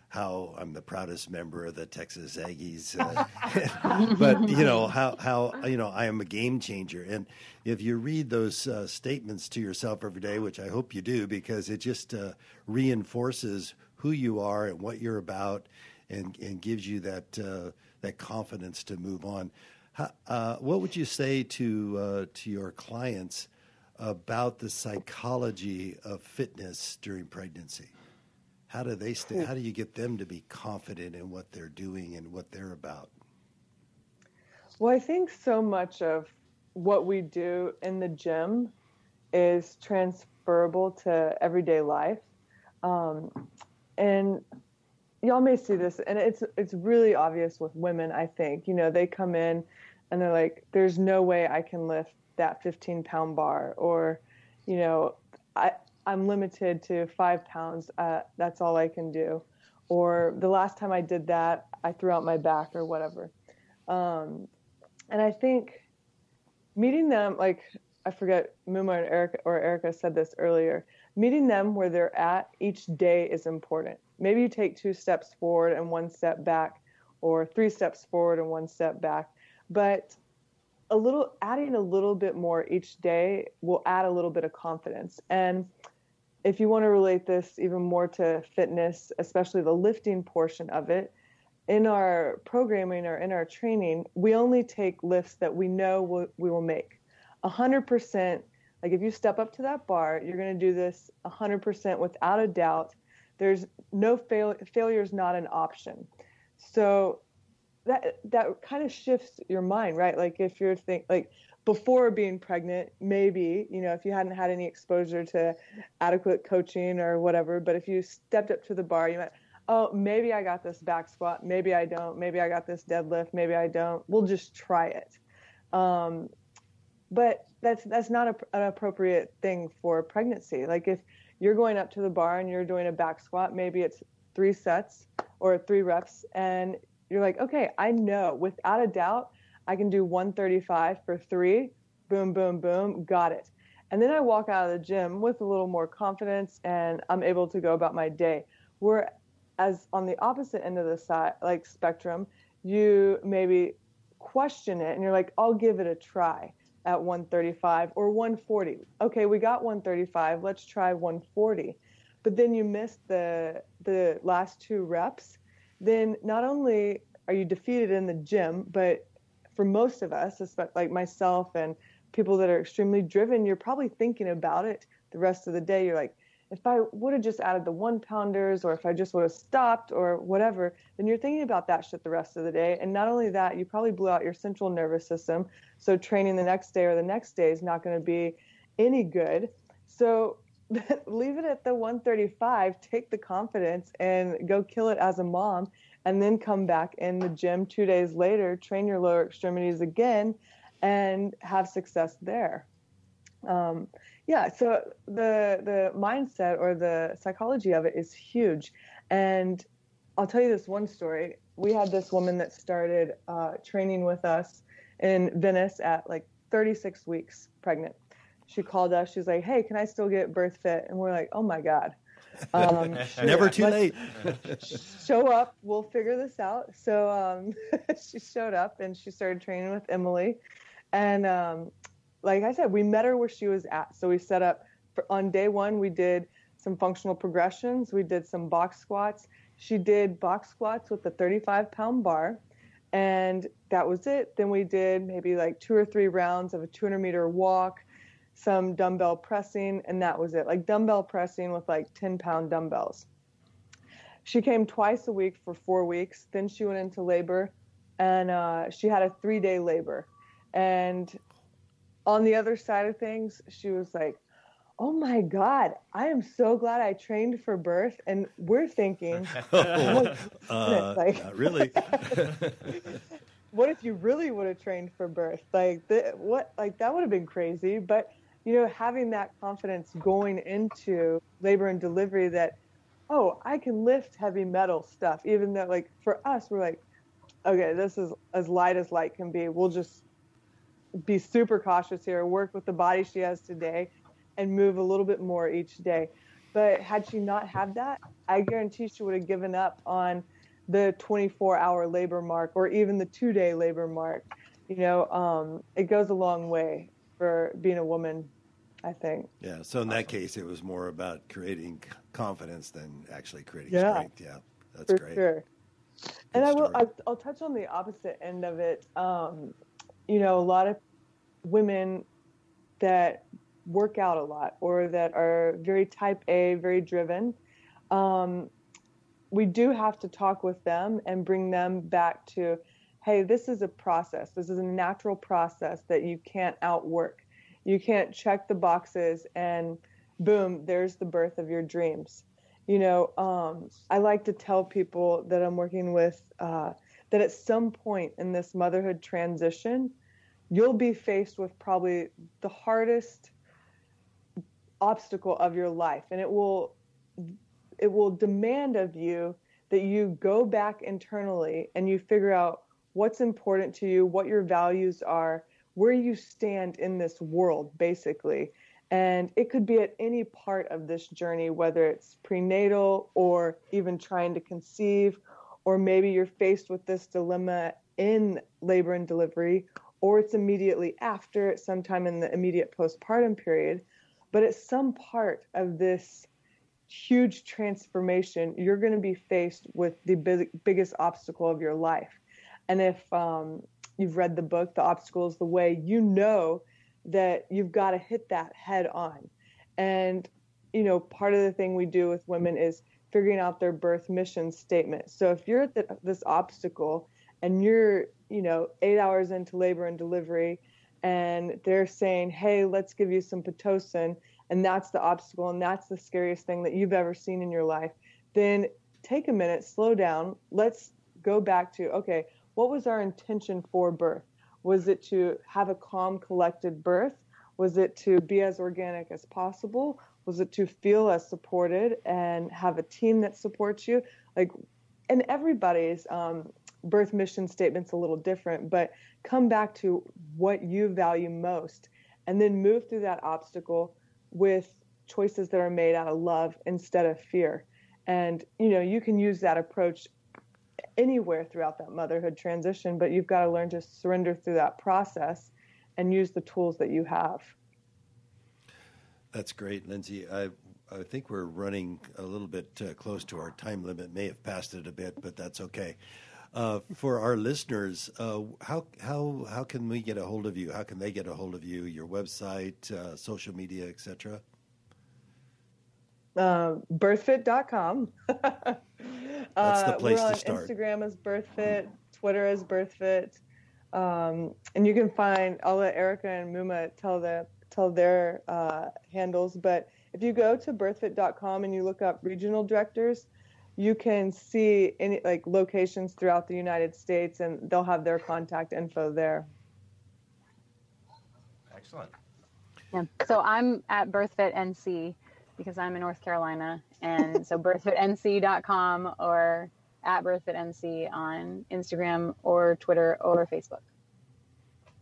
how I'm the proudest member of the Texas Aggies, but how I am a game changer. And if you read those statements to yourself every day, which I hope you do, because it just reinforces who you are and what you're about, and gives you that confidence to move on. What would you say to your clients about the psychology of fitness during pregnancy? How do they how do you get them to be confident in what they're doing and what they're about? Well, I think so much of what we do in the gym is transferable to everyday life. And y'all may see this, and it's really obvious with women, I think. They come in and they're like, there's no way I can lift that 15-pound bar, or, I'm limited to 5 pounds. That's all I can do. Or the last time I did that, I threw out my back, or whatever. And I think meeting them, like, I forget, Mumma and Erica said this earlier, meeting them where they're at each day is important. Maybe you take 2 steps forward and 1 step back, or 3 steps forward and 1 step back. But adding a little bit more each day will add a little bit of confidence. And if you want to relate this even more to fitness, especially the lifting portion of it, in our programming or in our training, we only take lifts that we know we will make. 100%, like if you step up to that bar, you're going to do this 100% without a doubt. There's no failure is not an option. So that kind of shifts your mind, right? Like if you're before being pregnant, maybe, if you hadn't had any exposure to adequate coaching or whatever, but if you stepped up to the bar, you might, oh, maybe I got this back squat, maybe I don't, maybe I got this deadlift, maybe I don't. We'll just try it. But that's not an appropriate thing for pregnancy. Like if you're going up to the bar and you're doing a back squat, maybe it's 3 sets or 3 reps, and you're like, okay, I know without a doubt I can do 135 for 3, boom, boom, boom, got it. And then I walk out of the gym with a little more confidence, and I'm able to go about my day. Whereas on the opposite end of the spectrum, you maybe question it and you're like, I'll give it a try at 135 or 140. Okay, we got 135, let's try 140. But then you miss the last 2 reps. Then not only are you defeated in the gym, but for most of us, especially like myself and people that are extremely driven, you're probably thinking about it the rest of the day. You're like, if I would have just added the 1-pounders, or if I just would have stopped or whatever, then you're thinking about that shit the rest of the day. And not only that, you probably blew out your central nervous system. So training the next day or the next day is not going to be any good. So leave it at the 135, take the confidence and go kill it as a mom, and then come back in the gym 2 days later, train your lower extremities again, and have success there. So the mindset or the psychology of it is huge. And I'll tell you this one story. We had this woman that started training with us in Venice at like 36 weeks pregnant. She called us. She's like, hey, can I still get BIRTHFIT? And we're like, oh, my God. Sure. Never too late. Show up. We'll figure this out. So she showed up, and she started training with Emily. And like I said, we met her where she was at. So we set up on day one, we did some functional progressions. We did some box squats. She did box squats with a 35-pound bar. And that was it. Then we did maybe like 2 or 3 rounds of a 200-meter walk, some dumbbell pressing, and that was it. Like dumbbell pressing with like 10-pound dumbbells. She came twice a week for 4 weeks. Then she went into labor, and she had a 3-day labor. And on the other side of things, she was like, oh my God, I am so glad I trained for birth. And we're thinking, not really. What if you really would have trained for birth? Like that would have been crazy. But, you know, having that confidence going into labor and delivery that, oh, I can lift heavy metal stuff, even though like for us, we're like, okay, this is as light can be. We'll just be super cautious here, work with the body she has today, and move a little bit more each day. But had she not had that, I guarantee she would have given up on the 24-hour labor mark or even the 2-day labor mark. You know, it goes a long way for being a woman, I think. Yeah. So in that case, it was more about creating confidence than actually creating strength. Yeah, that's for great. Sure. Good and story. I'll touch on the opposite end of it. You know, a lot of women that work out a lot or that are very type A, very driven, we do have to talk with them and bring them back to, hey, this is a process. This is a natural process that you can't outwork. You can't check the boxes and boom, there's the birth of your dreams. You know, I like to tell people that I'm working with that at some point in this motherhood transition, you'll be faced with probably the hardest obstacle of your life. And it will demand of you that you go back internally and you figure out what's important to you, what your values are, where you stand in this world, basically. And it could be at any part of this journey, whether it's prenatal or even trying to conceive, or maybe you're faced with this dilemma in labor and delivery, or it's immediately after, sometime in the immediate postpartum period. But at some part of this huge transformation, you're going to be faced with the biggest obstacle of your life. And if you've read the book, The Obstacle is the Way, you know that you've got to hit that head on. And, you know, part of the thing we do with women is figuring out their birth mission statement. So if you're at this obstacle and you're, you know, 8 hours into labor and delivery, and they're saying, hey, let's give you some Pitocin, and that's the obstacle, and that's the scariest thing that you've ever seen in your life, then take a minute, slow down. Let's go back to, okay, what was our intention for birth? Was it to have a calm, collected birth? Was it to be as organic as possible? Was it to feel as supported and have a team that supports you? Like, and everybody's birth mission statement's a little different, but come back to what you value most and then move through that obstacle with choices that are made out of love instead of fear. And, you know, you can use that approach anywhere throughout that motherhood transition, but you've got to learn to surrender through that process and use the tools that you have. That's great, Lindsey. I think we're running a little bit close to our time limit. May have passed it a bit, but that's okay. For our listeners, how can we get a hold of you? How can they get a hold of you? Your website, social media, etc. BIRTHFIT.com. That's the place we're on to start. Instagram as BIRTHFIT, Twitter as BIRTHFIT, and you can find. I'll let Erica and Mumma tell their handles. But if you go to BIRTHFIT.com and you look up regional directors, you can see any locations throughout the United States, and they'll have their contact info there. Excellent. Yeah. So I'm at BIRTHFIT NC because I'm in North Carolina, and so BIRTHFITNC.com or at BIRTHFIT NC on Instagram or Twitter or Facebook.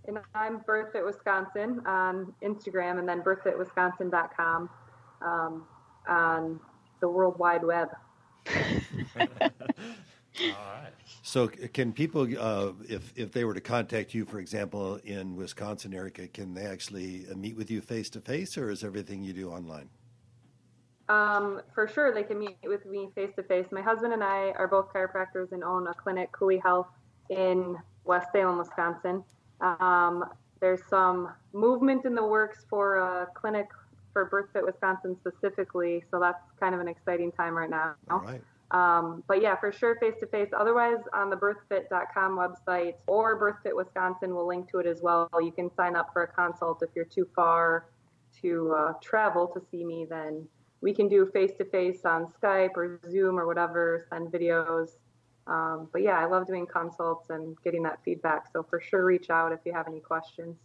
And I'm BIRTHFIT Wisconsin on Instagram, and then BIRTHFITWisconsin.com on the World Wide Web. All right. So can people, if they were to contact you, for example, in Wisconsin, Erica, can they actually meet with you face-to-face, or is everything you do online? For sure, they can meet with me face-to-face. My husband and I are both chiropractors and own a clinic, Cooley Health, in West Salem, Wisconsin. There's some movement in the works for a clinic for BIRTHFIT Wisconsin specifically, so that's kind of an exciting time right now. All right. But yeah, for sure, face-to-face. Otherwise, on the birthfit.com website or BIRTHFIT Wisconsin will link to it as well. You can sign up for a consult if you're too far to travel to see me. Then we can do face-to-face on Skype or Zoom or whatever, send videos. But yeah, I love doing consults and getting that feedback. So for sure, reach out if you have any questions.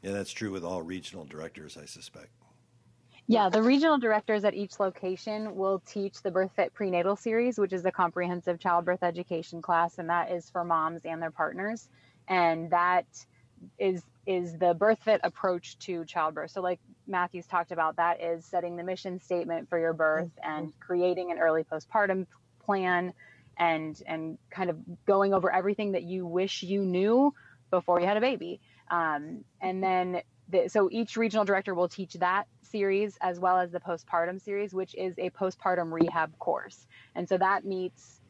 Yeah, that's true with all regional directors, I suspect. Yeah, the regional directors at each location will teach the BIRTHFIT prenatal series, which is a comprehensive childbirth education class, and that is for moms and their partners. And that is the BIRTHFIT approach to childbirth. So like Mathews talked about, that is setting the mission statement for your birth and creating an early postpartum plan and kind of going over everything that you wish you knew before you had a baby. And then so each regional director will teach that series as well as the postpartum series, which is a postpartum rehab course. And so that meets,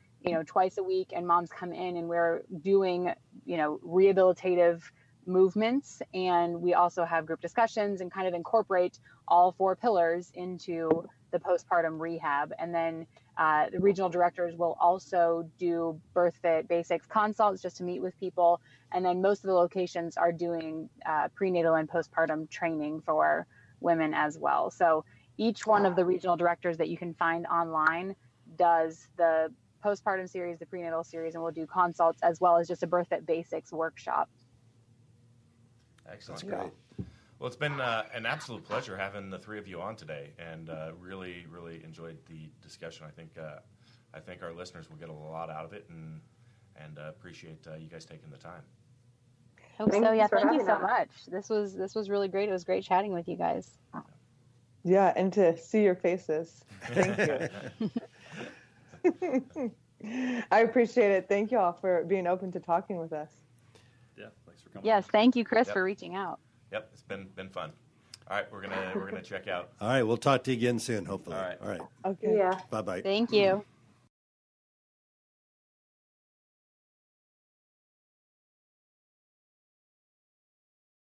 twice a week, and moms come in and we're doing, rehabilitative movements. And we also have group discussions and kind of incorporate all 4 pillars into the postpartum rehab. And then the regional directors will also do BIRTHFIT basics consults just to meet with people. And then most of the locations are doing prenatal and postpartum training for women as well. So each one of the regional directors that you can find online does the postpartum series, the prenatal series, and we'll do consults as well as just a BIRTHFIT basics workshop. Excellent. That's great. Well, it's been an absolute pleasure having the 3 of you on today, and really, really enjoyed the discussion. I think our listeners will get a lot out of it, and appreciate you guys taking the time. Hope so. Yeah, thank you so much. This was really great. It was great chatting with you guys. Yeah, and to see your faces. Thank you. I appreciate it. Thank you all for being open to talking with us. Yeah, thanks for coming. Yes, thank you, Chris, for reaching out. Yep, it's been fun. All right, we're gonna check out. All right, we'll talk to you again soon, hopefully. All right. Okay. Yeah. Bye-bye. Thank you.